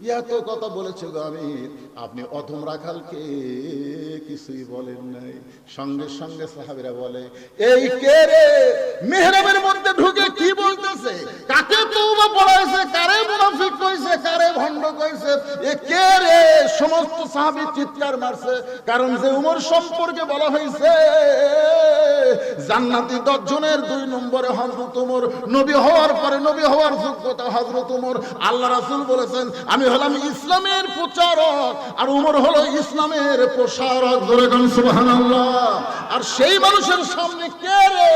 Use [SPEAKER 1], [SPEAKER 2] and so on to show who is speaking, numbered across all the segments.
[SPEAKER 1] এত কথা বলেছে গো আমির, আপনি অধম রাখালকে কিছুই বলেন নাই। সঙ্গে সঙ্গে সাহাবীরা বলে, এই কে রে মেহরাবের মধ্যে ঢুকে কি বলতেছে, কাকে তওবা পড়াইছে, কারে মুনাফিক কইছে, কারে ভণ্ড কইছে, এ কে রে? সমস্ত সাহাবী চিৎকার মারছে, কারণ যে উমর সম্পর্কে বলা হয়েছে জান্নাতি 10 জনের 2 নম্বরে হযরত ওমর, নবী হওয়ার পরে নবী হওয়ার যোগ্যতা হযরত ওমর। আল্লাহ রাসূল বলেছেন, আমি হলাম ইসলামের প্রচারক আর উমর হলো ইসলামের প্রসারক। জোরে বলুন সুবহানাল্লাহ। আর সেই মানুষের সামনে কে রে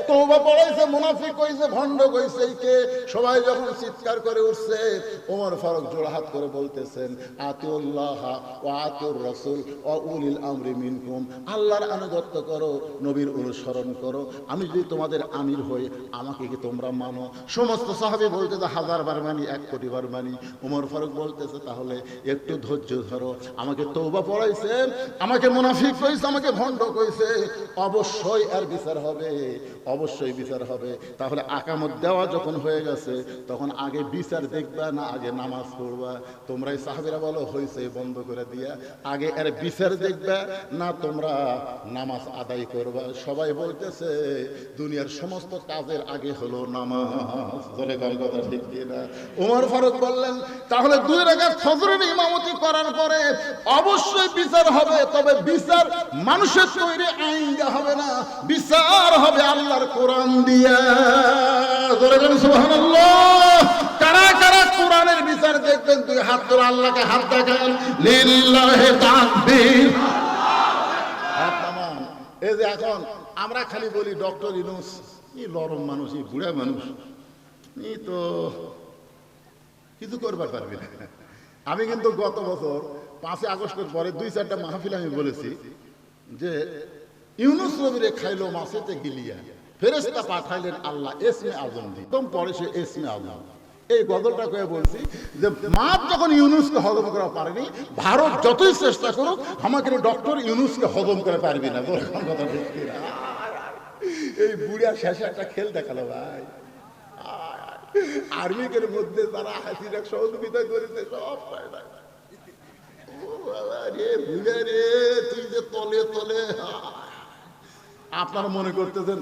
[SPEAKER 1] তওবা পড়াইছে, মুনাফিক কইছে, ভণ্ড কইছে, এই কে? সবাই যখন চিৎকার করে উঠছে, ওমর ফারুক জোড়হাত করে বলতেছেন, আতিউল্লাহ ওয়া আতিউর রাসূল ওয়া উলিল আমরি মিনকুম। আল্লাহর আনুগত্য করো, নবীর অনুসরণ করো। আমি যদি তোমাদের আমির হই, আমাকে কি তোমরা মানো? সমস্ত সাহাবী বলতেছে 1000 বার মানি, 1 কোটি বার মানি। ওমর ফারুক বলতেছে, তাহলে একটু ধৈর্য ধরো, আমাকে তওবা পড়াইছে, আমাকে মুনাফিক কইছে, আমাকে ভণ্ড কইছে, অবশ্যই আর বিচার হবে, অবশ্যই বিচার হবে। তাহলে আকামত দেওয়া যখন হয়ে গেছে, তখন আগে বিচার দেখবা না আগে নামাজ পড়বা? তোমরাই সাহাবীরা বলো, হইছে বন্ধ করে দিয়া, আগে এর বিচার দেখবা না তোমরা নামাজ আদায় করবা? সবাই বলতেছে দুনিয়ার সমস্ত কাজের আগে হলো নামাজ। ধরে কোন কথা ঠিক না? ওমর ফারুক বললেন, তাহলে 2 রাকাত ফজরের ইমামতি করার পরে অবশ্যই বিচার হবে, তবে বিচার মানুষের তৈরি আইন দিয়ে হবে না, বিচার হবে আল্লাহর কোরআন দিয়ে। ধরে কোন সুবহানাল্লাহ। কারা কারা কোরআনের বিচার দেখবেন? 2 হাত তোলা, আল্লাহকে হাত দেখান, লিল্লাহি তাকবীর। হাত নামান। এই যে এখন আমরা খালি বলি ডক্টর ইউনূস, এই লরম মানুষ, এই বুড়া মানুষ, এই তো কিছু করবার পারবে না। আমি কিন্তু গত বছর 5 আগস্টের পরে 2-4টা মাহফিল আমি বলেছি যে ইউনূস নবীরে খাইলো মাছেতে গিলিয়া, ফেরেশতা পাঠাইলেন আল্লাহ ইসমে আযম দিয়ে, একদম পরে সে ইসমে আযম। এই গজলটা কয়ে বলছি যে মাছ যখন ইউনূসকে হজম করা পারেনি, ভারত যতই চেষ্টা করুক আমাকে ডক্টর ইউনূসকে হজম করে পারবি না। কথা ঠিক না? এই বুড়া শেষে একটা খেল দেখালো ভাই, আর্মিকের মধ্যে যারা হাসিনা সহযোগিতা করেছে সব পায় না। ও বাবা রে, বুড়া রে, তুই যে তলে তলে। আপনারা মনে করতেছেন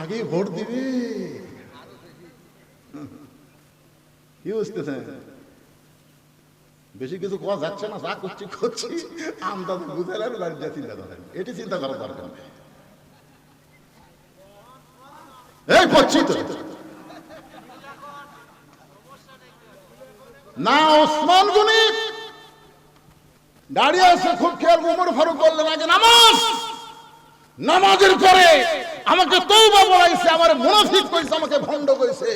[SPEAKER 1] আগে ভোট দিবি, কি বুঝতেছেন? বেশি কিছু কোয়া যাচ্ছে না, যা করছি করছি, আন্দাজ বুঝে আর বাড়ি যা চিন্তা করেন, এটি চিন্তা করার দরকার নেই। এই করছি তো না। ওসমান গনি দাঁড়িয়ে আছে, খুব খেয়াল। ওমর ফারুক বললেন, আগে নামাজ, নামাজের পরে আমাকে তওবা পড়াইছে, আমার মুনাফিক কইছে, আমাকে ভণ্ড কইছে,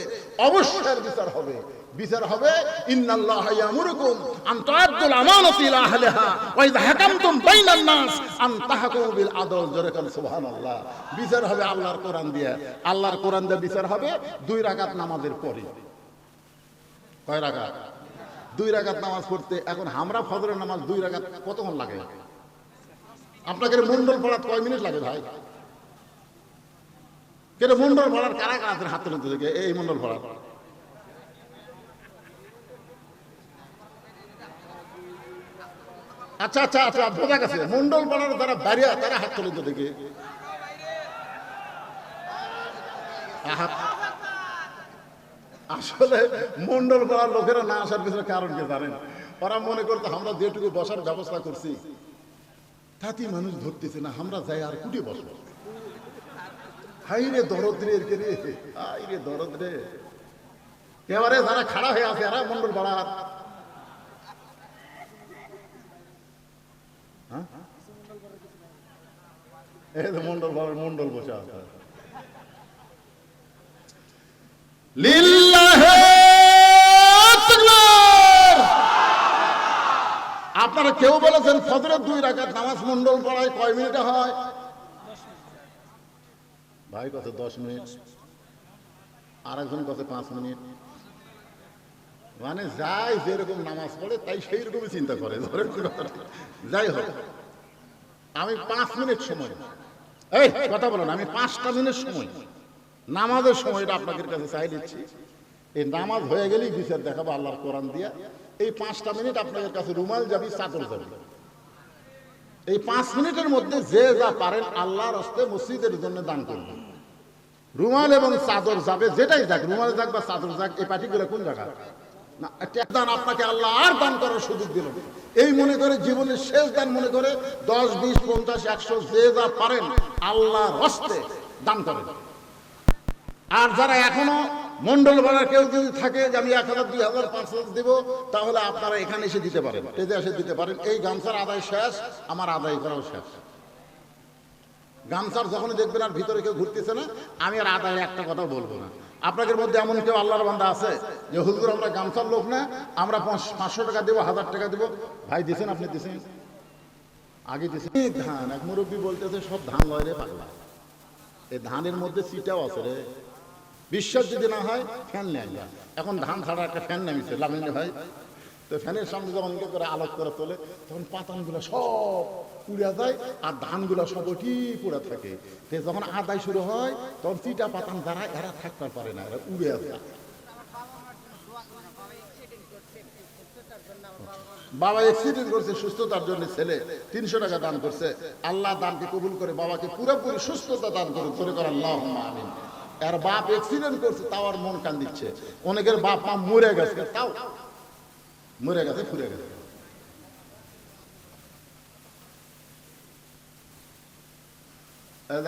[SPEAKER 1] অবশ্যই বিচার হবে, বিচার হবে। ইন্নাল্লাহা ইয়ামুরুকুম আন তুআদ্দুল আমানাতি ইলা আহলিহা ওয়া ইযা হাকামতুম বাইনান নাস আন তাহকুমু বিল আদল। জোরে বলেন সুবহানাল্লাহ। বিচার হবে আল্লাহর কোরআন দিয়ে, আল্লাহর কোরআন দিয়ে বিচার হবে 2 রাকাত নামাজের পরে। কয় রাকাত? 2 রাকাত নামাজ পড়তে এখন আমরা ফজরের নামাজ 2 রাকাত কতক্ষণ লাগে? আপনাকে মন্ডল পড়াতে কয় মিনিট লাগে ভাই? কেন মন্ডল পড়ার কারা কারা হাত তুলতে থেকে? এই মন্ডল পড়ার আচ্ছা আচ্ছা আচ্ছা বোঝা গেছে। মন্ডল পড়ার যারা বাড়িয়া তারা হাত তুলতে থেকে। আসলে মন্ডল পড়ার লোকেরা না আসার পিছনে কারণ কি জানেন? ওরা মনে করতো আমরা যেটুকু বসার ব্যবস্থা করছি তাতে মানুষ ধরতেছে না, আমরা যাই আর কুটি বসবো। হাই রে দরদ রে, হাই রে দরদ রে। এবারে যারা খাড়া হয়ে আছে এরা মন্ডল পড়ার। মন্ডল পড়ার মন্ডল বসে আছে। আপনারা কেউ বলেছেন ফজরের 2 রাকাত নামাজ মন্ডল পড়ায় কয় মিনিটে হয়? ভাই কত 10 মিনিট, আর একজন কত 5 মিনিট। মানে যাই যেরকম নামাজ পড়ে তাই সেই রকমই চিন্তা করে। যাই হোক, আমি 5 মিনিট সময়, এই কথা বলেন, আমি 5টা মিনিট সময় নামাজের সময়টা আপনাদের কাছে চাই দিচ্ছি। এই নামাজ হয়ে গেলেই বিচার দেখাবো আল্লাহর কোরআন দিয়া। এই 5টা মিনিট আপনাদের কাছে রুমাল যাবি, চাদর যাবি। এই 5 মিনিটের মধ্যে যে যা পারেন আল্লাহর হস্তে মসজিদের জন্য দান করবেন। রুমাল এবং চাদর যাবে, যেটাই যাক, রুমাল যাক বা চাদর যাক, এই পার্টিগুলো কোন জায়গা না, দান আপনাকে আল্লাহ আর দান করার সুযোগ দিল। এই মনে করে জীবনের শেষ দান মনে করে 10, 20, 50, 100 যে যা পারেন আল্লাহর হস্তে দান করেন। আর যারা এখনো মন্ডল পাড়ার কেউ যদি থাকে যে আমি 1000, 2000, 5000 দিব, তাহলে আপনারা এখানে এসে দিতে পারেন, এতে এসে দিতে পারেন। এই গামছার আদায় শেষ, আমার আদায় করাও শেষ। গামছার যখনই দেখবেন আর ভিতরে কেউ ঘুরতেছে না, আমি আর আদায় একটা কথা বলবো না। আপনাদের মধ্যে এমন কেউ আল্লাহর বান্দা আছে যে হুজুর আমরা গামছার লোক না, আমরা 500 টাকা দেবো, 1000 টাকা দেবো? ভাই দিছেন, আপনি দিছেন, আগে দিছেন। ধান এক মুরব্বী বলতেছে সব ধান লয় রে পাগলা, এই ধানের মধ্যে চিটাও আছে রে। বিশ্বাস যদি না হয় ফ্যান নেয় না, এখন ধান ছাড়া একটা ফ্যান নামিছে লাগাইলে ভাই, তো ফ্যানের সামনে যখন করে আলোক করে তোলে তখন পাতানগুলো সব উড়ে যায় আর ধানগুলো সব ওটি পড়ে থাকে। যখন আদায় শুরু হয় তখন চিটা পাতান দ্বারা এরা থাকতে পারে না, এরা উড়ে যায়। বাবা অ্যাক্সিডেন্ট করছে, সুস্থতার জন্য ছেলে 300 টাকা দান করছে। আল্লাহ দানকে কবুল করে বাবাকে পুরোপুরি সুস্থতা দান করুন, করে করে আল্লাহুম্মা আমিন। আর বাপ অ্যাক্সিডেন্ট করছে তাও আর মন কান দিচ্ছে। অনেকের বাপ মা মরে গেছে, তাও মরে গেছে, ফুরে গেছে।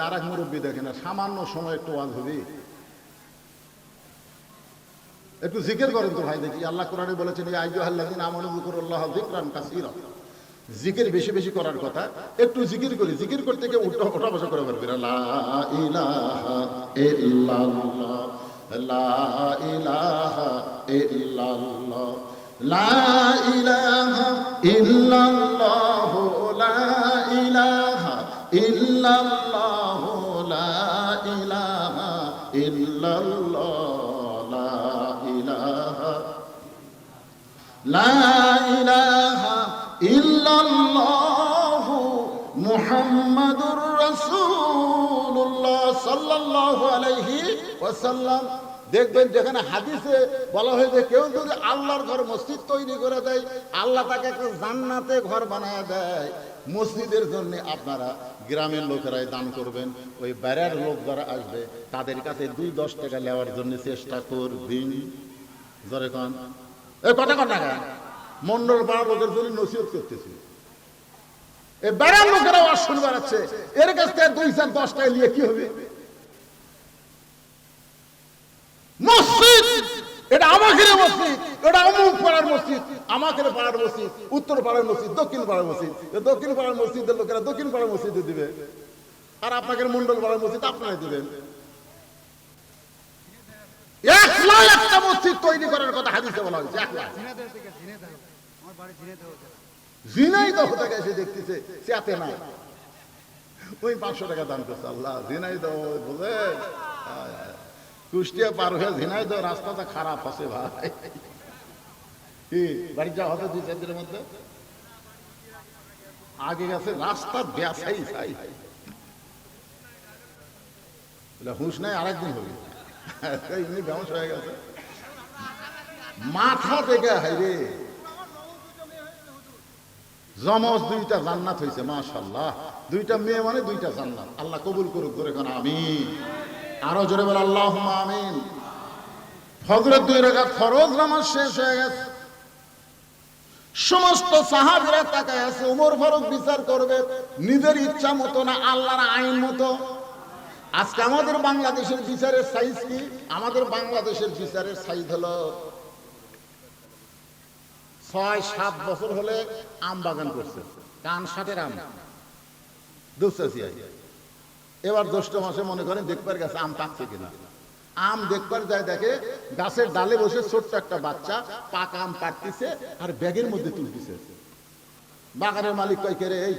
[SPEAKER 1] আর এক মুরব্বী দেখে না, সামান্য সময় একটু ওয়াজ হবে, একটু জিকির করেন তো ভাই দেখি। আল্লাহ কোরআনে বলেছেন ইয়া আইয়ুহাল্লাযীনা আমানু যিকুরুল্লাহা যিকরান কাসীরা, জিকির বেশি বেশি করার কথা। একটু জিকির করি, জিকির করতে গিয়ে ওঠা বসা করে পারবে না। লা ইলাহা ইল্লাল্লাহ, লা ইলাহা ইল্লাল্লাহ, লা ইলাহা ইল্লাল্লাহ, লা ইলাহা ইল্লাল্লাহ, লা ইলাহা ইল্লাল্লাহ, লা ইলাহা ইল্লাল্লাহু মুহাম্মাদুর রাসূলুল্লাহ সাল্লাল্লাহু আলাইহি ওয়াসাল্লাম। দেখবেন যেখানে হাদিসে বলা হয়েছে কেউ যদি আল্লাহর ঘর মসজিদ তৈরি করে দেয়, আল্লাহ তাকে একটা জান্নাতে ঘর বানায় দেয়। মসজিদের জন্য আপনারা গ্রামের লোকেরাই দান করবেন। ওই বাইরের লোক যারা আসবে তাদের কাছে 2-10 টাকা নেওয়ার জন্য চেষ্টা করবেন। জোরে কোন এই কথা টাকা মন্ডল পাড়ার লোকের জন্য নসিহত করতেছি। এই বাইরের লোকেরাও আর শুনে বেড়াচ্ছে, এর কাছ থেকে 2-10 টাকা নিয়ে কি হবে? মসজিদ এটা আমাকে মসজিদ, এটা অমুক পাড়ার মসজিদ, আমাকে পাড়ার মসজিদ, উত্তর পাড়ার মসজিদ, দক্ষিণ পাড়ার মসজিদ। দক্ষিণ পাড়ার মসজিদের লোকেরা দক্ষিণ পাড়ার মসজিদে দিবে, আর আপনাকে মন্ডল পাড়ার মসজিদ আপনারাই দিবেন। 1 লাখ একটা মসজিদ তৈরি করার কথা হাদিসে বলা হয়েছে। 1 লাখ ঝিনাইদহ থেকে এসে দেখতেছে চেতে না, ওই 500 টাকা দান করছে। আল্লাহ ঝিনাইদহ বুঝলেন, কুষ্টিয়া পার হয়ে ঝিনাইদহ রাস্তাটা খারাপ আছে ভাই। কি বাড়ি যাওয়া হতো 2-4 দিনের মধ্যে, আগে গেছে রাস্তা বেসাই চাই, হুঁশ নাই, আরেকদিন হবে এমনি ব্যবসা হয়ে গেছে মাথা থেকে। হাইরে জমজ 2টা জান্নাত হয়েছে, মাশাআল্লাহ। 2টা মেয়ে মানে 2টা জান্নাত। আল্লাহ কবুল করুক, করে কোন আমিন। আরো জোরে বল আল্লাহুম্মা আমিন। ফজরের 2 রাকাত ফরজ নামাজ শেষ হয়ে গেছে। সমস্ত সাহাবীরা তাকায় আছে, ওমর ফারুক বিচার করবে নিজের ইচ্ছা মতো না আল্লাহর আইন মতো। আজকে আমাদের বাংলাদেশের বিচারের সাইজ কি? আমাদের বাংলাদেশের বিচারের সাইজ হলো 6-7 বছর হলে আম বাগান করছে, কান 60-এর আম দুঃসাসি। এবার জ্যৈষ্ঠ মাসে মনে করেন দেখবার গেছে আম পাকছে কিনা। আম দেখবার যায়, দেখে গাছের ডালে বসে ছোট্ট একটা বাচ্চা পাকা আম পাড়তিছে আর ব্যাগের মধ্যে তুলতেছে। বাগানের মালিক কয়, কে রে, এই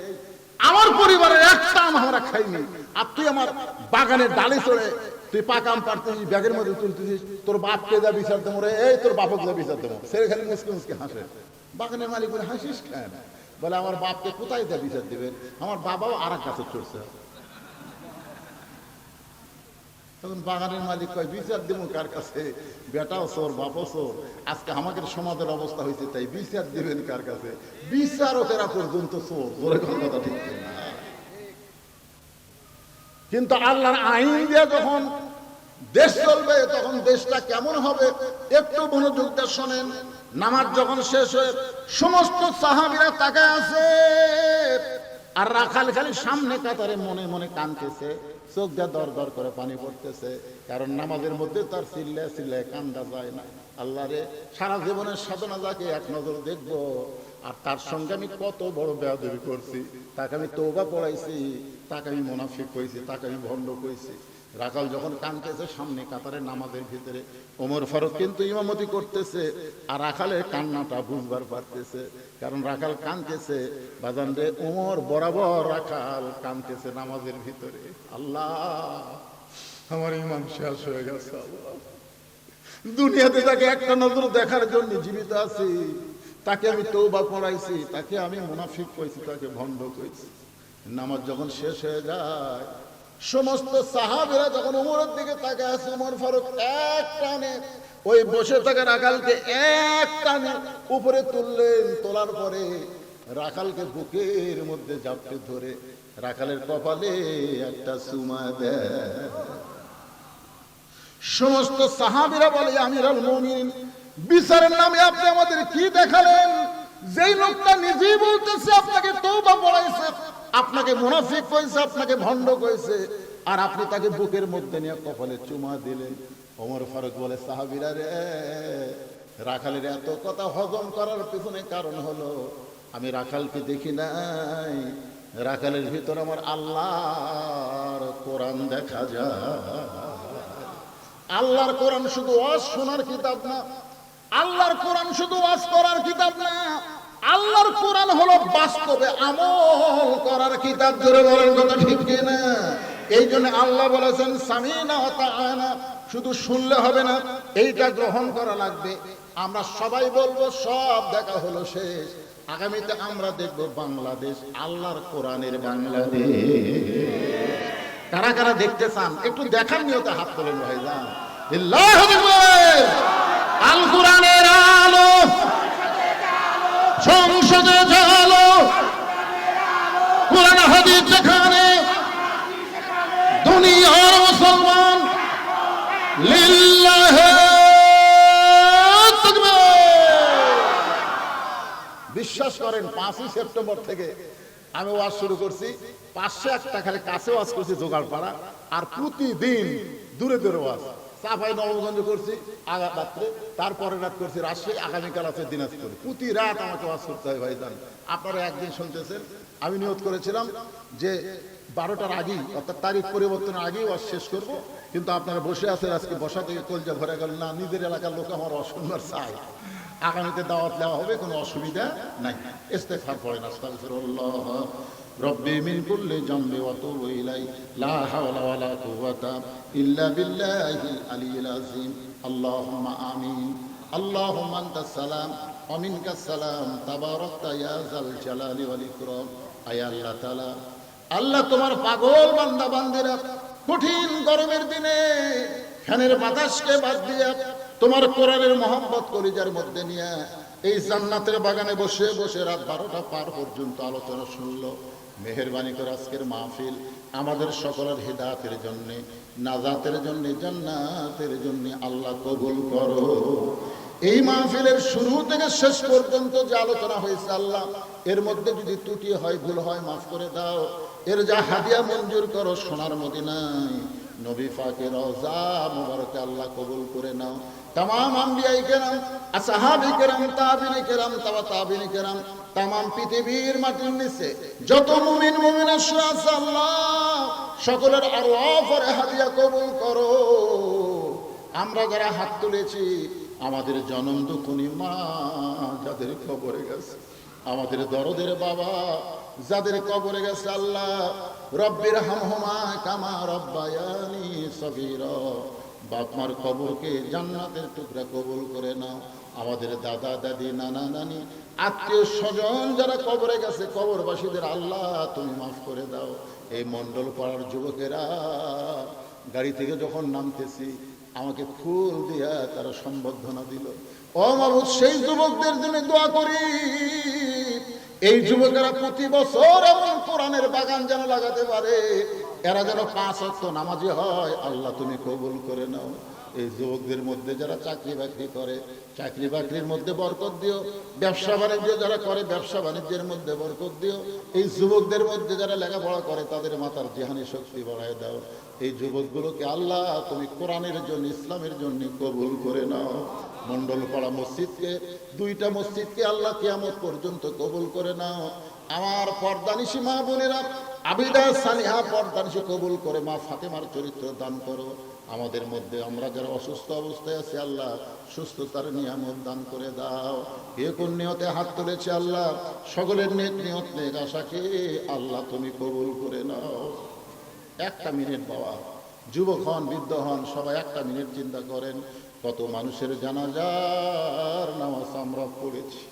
[SPEAKER 1] আমার পরিবারের একটা আম আমরা খাইনি, আর তুই আমার বাগানের ডালে চড়ে তুই পাকা আম পাড়তেছিস, ব্যাগের মধ্যে তুলতেছিস, তোর বাপকে যা বিচার দেবো রে, এই তোর বাপকে যা বিচার দেবো। সে খালি মুসকে মুসকে হাসে। বাগানের মালিক বলে, হাসিস কেন? বলে, আমার বাপকে কোথায় যা বিচার দিবেন, আমার বাবাও আর এক গাছে চড়ছে। তখন বাগানের মালিক কয় বিচার দিব কার কাছে? বেটাও চোর, বাপও চোর, আজকে আমাদের সমাজের অবস্থা হয়েছে, তাই বিচার দিবেন কার কাছে? বিচারকেরা পর্যন্ত চোর। বলে কথা ঠিক না? কিন্তু আল্লাহর আইন দিয়ে যখন দেশ চলবে তখন দেশটা কেমন হবে একটু মনোযোগ দিয়ে শোনেন। নামাজ যখন শেষ হয়ে সমস্ত সাহাবীরা তাকায় আছে, আর রাখাল খালি সামনে কাতারে মনে মনে কাঁদতেছে, চোখ দিয়ে দর দর করে পানি পড়তেছে, কারণ নামাজের মধ্যে তার চিল্লায় চিল্লায় কান্দা যায় না। আল্লাহ রে, সারা জীবনের সাধনা যাকে এক নজর দেখবো, আর তার সঙ্গে আমি কত বড় বেয়াদবি করছি, তাকে আমি তওবা পড়াইছি, তাকে আমি মুনাফিক কইছি, তাকে আমি ভণ্ড কইছি। রাখাল যখন কাঁদতেছে সামনে কাতারে নামাজের ভিতরে, ওমর ফারুক কিন্তু ইমামতি করতেছে, আর রাখালের কান্নাটা বুঝবার পারতেছে, কারণ রাখাল কাঁদতেছে বাজান রে, ওমর বরাবর রাখাল কাঁদতেছে নামাজের ভিতরে। আল্লাহ, আমার ইমান শেষ হয়ে গেছে। আল্লাহ, দুনিয়াতে তাকে একটা নজর দেখার জন্য জীবিত আছি, তাকে আমি তওবা পড়াইছি, তাকে আমি মুনাফিক কইছি, তাকে ভণ্ড কইছি। নামাজ যখন শেষ হয়ে যায়, সমস্ত সাহাবীরা যখন ওমরের দিকে তাকায় আছে, ওমর ফারুক এক টানে ওই বসে থাকা রাখালকে এক টানে উপরে তুললেন। তোলার পরে রাখালকে বুকের মধ্যে জাপটে ধরে রাখালের কপালে একটা চুমা দেয়। সমস্ত সাহাবীরা বলে, আমিরুল মুমিনিন, বিচারের নামে আপনি আমাদের কি দেখালেন? যেই লোকটা নিজেই বলতেছে আপনাকে তওবা পড়াইছে, আপনাকে মুনাফিক কইছে, আপনাকে ভণ্ড কইছে, আর আপনি তাকে বুকের মধ্যে নিয়ে কপালে চুমা দিলেন। ওমর ফারুক বলে, সাহাবীরা রে, রাখালের এত কথা হজম করার পিছনে কারণ হলো আমি রাখালকে দেখি নাই, রাখালের ভিতর আমার আল্লাহর কোরআন দেখা যায়। আল্লাহর কোরআন শুধু ওয়াজ শোনার কিতাব না, আল্লাহর কোরআন শুধু ওয়াজ করার কিতাব না, আল্লাহর কোরআন হলো বাস্তবে আমল করার কিতাব। জোরে বলেন কথা ঠিক কিনা? এই জন্য আল্লাহ বলেছেন সামিনা ওয়া তাআনা, শুধু শুনলে হবে না, এইটা গ্রহণ করা লাগবে। আমরা সবাই বলবো সব দেখা হলো শেষ, আগামীতে আমরা দেখব বাংলাদেশ আল্লাহর কোরআনের বাংলাদেশ। কারা কারা দেখতে চান একটু দেখার নিয়তে হাত তোলেন ভাইজান। আল্লাহু আকবার। আল কোরআনের আলো সংসদে জালো, কোরআন হাদিস যেখানে, দুনিয়ার মুসলমান লিল্লাহি তাকবীর। বিশ্বাস করেন 5ই সেপ্টেম্বর থেকে আমি ওয়াজ শুরু করছি, 501 টাকা কাছে ওয়াজ করছি জোগাড়পাড়া, আর প্রতিদিন দূরে দূরে ওয়াজ। চাপাই নবগঞ্জ করছি আগা রাত্রে, তারপরে রাত করছি রাজশাহী, আগামীকাল আছে দিনাজপুর। প্রতি রাত আমাকে ওয়াজ করতে হয় ভাইজান। আপনারা একদিন শুনতেছেন, আমি নিয়ত করেছিলাম যে 12টার আগেই, অর্থাৎ তারিখ পরিবর্তনের আগেই ওয়াজ শেষ করব, কিন্তু আপনারা বসে আছেন, আজকে বসা থেকে কলজা ভরে গেল না, নিজের এলাকার লোক আমার অসম্মান চাই। আগামীতে দাওয়াত দেওয়া হবে, কোনো অসুবিধা নাই। ইস্তেগফার পড়েন, আস্তাগফিরুল্লাহ রব্বি মিন কুল্লি জামবি ওয়া তুবু ইলাই, লা হাওলা ওয়া লা কুওয়াতা ইল্লা বিল্লাহিল আলিয়্যিল আযীম। আল্লাহুম্মা আমিন। আল্লাহুম্মা আনতাস সালাম ওয়া মিনকাস সালাম, তাবারাকতা ইয়া যাল জালালি ওয়াল ইকরাম। আয় আল্লাহ তাআলা, আল্লাহ তোমার পাগল বান্দা বান্দিরা কঠিন গরমের দিনে ফ্যানের বাতাসকে বাদ দিয়ে তোমার কোরআনের মহব্বত কলিজার মধ্যে নিয়ে এই জান্নাতের বাগানে বসে বসে রাত 12টা পার পর্যন্ত আলোচনা শুনলো। মেহেরবানি করে আজকের মাহফিল আমাদের সকলের হিদায়াতের জন্য, নাজাতের জন্য, জান্নাতের জন্য আল্লাহ কবুল করো। এই মাহফিলের শুরু থেকে শেষ পর্যন্ত যে আলোচনা হয়েছে আল্লাহ, এর মধ্যে যদি ত্রুটি হয়, ভুল হয়, মাফ করে দাও। এর যা হাদিয়া মঞ্জুর করো সোনার মদিনায় নবী পাকের রওজা মুবারকে আল্লাহ কবুল করে নাও। तमाम আম্বিয়ায়ে কেরাম, আসহাবে কেরাম, তাবিঈনে কেরাম, তাবিঈনে কেরাম, तमाम পৃথিবীর মাটির নিচে যত মুমিন মুমিনা আছে আল্লাহ সকলের আরওয়াফের হাদিয়া কবুল করো। আমরা যারা হাত তুলেছি, আমাদের জনম দুঃখী মা যাদের কবরে গেছে, আমাদের দরদের বাবা যাদের কবরে গেছে, আল্লাহ রব্বির হামহুমা কামা রব্বায়ানি সগীরা, বাপ মার কবরকে জান্নাতের টুকরা কবুল করে নাও। আমাদের দাদা দাদি, নানা নানি, আত্মীয় স্বজন যারা কবরে গেছে, কবরবাসীদের আল্লাহ তুমি মাফ করে দাও। এই মণ্ডল পাড়ার যুবকেরা গাড়ি থেকে যখন নামতেছি আমাকে ফুল দিয়া তারা সম্বর্ধনা দিল। ও মাবুদ, সেই যুবকদের জন্য দোয়া করি, এই যুবকেরা প্রতি বছর এমন কোরআনের বাগান যেন লাগাতে পারে, এরা যেন 5 ওয়াক্ত নামাজি হয়। আল্লাহ তুমি কবুল করে নাও। এই যুবকদের মধ্যে যারা চাকরি বাকরি করে, চাকরি বাকরির মধ্যে বরকত দিও। ব্যবসা বাণিজ্য যারা করে, ব্যবসা বাণিজ্যের মধ্যে বরকত দিও। এই যুবকদের মধ্যে যারা লেখাপড়া করে, তাদের মাথার জিহানি শক্তি বাড়ায় দাও। এই যুবকগুলোকে আল্লাহ তুমি কোরআনের জন্য, ইসলামের জন্য কবুল করে নাও। মন্ডলপাড়া মসজিদকে, 2টা মসজিদকে আল্লাহ কিয়ামত পর্যন্ত কবুল করে নাও। আমার পর্দানিশী মা বোনেরা, আবিদা সানিহা পর্দানিশী কবুল করে। মা ফাতেমার চরিত্র দান করো। আমাদের মধ্যে আমরা যারা অসুস্থ অবস্থায় আছি, আল্লাহ সুস্থতার নিয়ামত দান করে দাও। কে কোন নিয়তে হাত তুলেছে আল্লাহ, সকলের নেক নিয়ত নেক আশাকে আল্লাহ তুমি কবুল করে নাও। 1 মিনিট বাবা, যুবক হন বৃদ্ধ হন, সবাই 1 মিনিট চিন্তা করেন, কত মানুষের জানাজার নামাজ আমরা পড়েছি।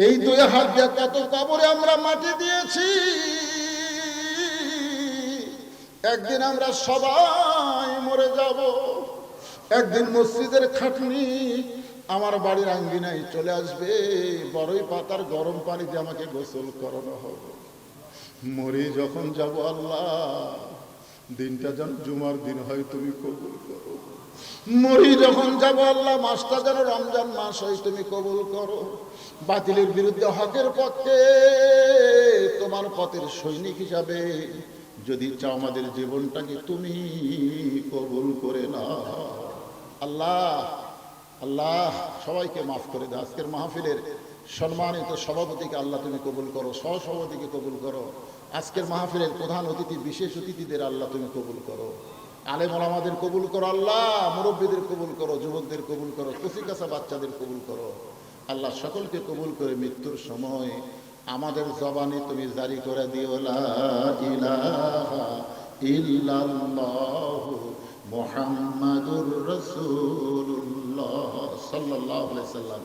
[SPEAKER 1] এই 2 হাত দিয়ে কত কবরে আমরা মাটি দিয়েছি। একদিন আমরা সবাই মরে যাব। একদিন মসজিদের খাটনি আমার বাড়ির আঙ্গিনায় চলে আসবে। বড়ই পাতার গরম পানি দিয়ে আমাকে গোসল করানো হবে। মরে যখন যাব আল্লাহ, দিনটা যেন জুমার দিন হয়, তুমি কবুল করো। মরি যখন যাব আল্লাহ, মাসটা যেন রমজান মাস হয়, তুমি কবুল করো। বাতিলের বিরুদ্ধে হকের পক্ষে তোমার পথের সৈনিক হিসাবে যদি চাও, আমাদের জীবনটাকে তুমি কবুল করে নাও। আল্লাহ আল্লাহ সবাইকে মাফ করে দাও। আজকের মাহফিলের সম্মানিত সভাপতিকে আল্লাহ তুমি কবুল করো, সহসভাপতিকে কবুল করো। আজকের মাহফিলের প্রধান অতিথি, বিশেষ অতিথিদের আল্লাহ তুমি কবুল করো। আলেম ওলামাদের কবুল করো আল্লাহ, মুরব্বীদের কবুল করো, যুবকদের কবুল করো, কচিকাঁচা বাচ্চাদের কবুল করো। আল্লাহ সকলকে কবুল করে মৃত্যুর সময় আমাদের জবানে তুমি জারি করে দিও, লা ইলাহা ইল্লাল্লাহু মুহাম্মাদুর রাসূলুল্লাহ সাল্লাল্লাহু আলাইহি সাল্লাম।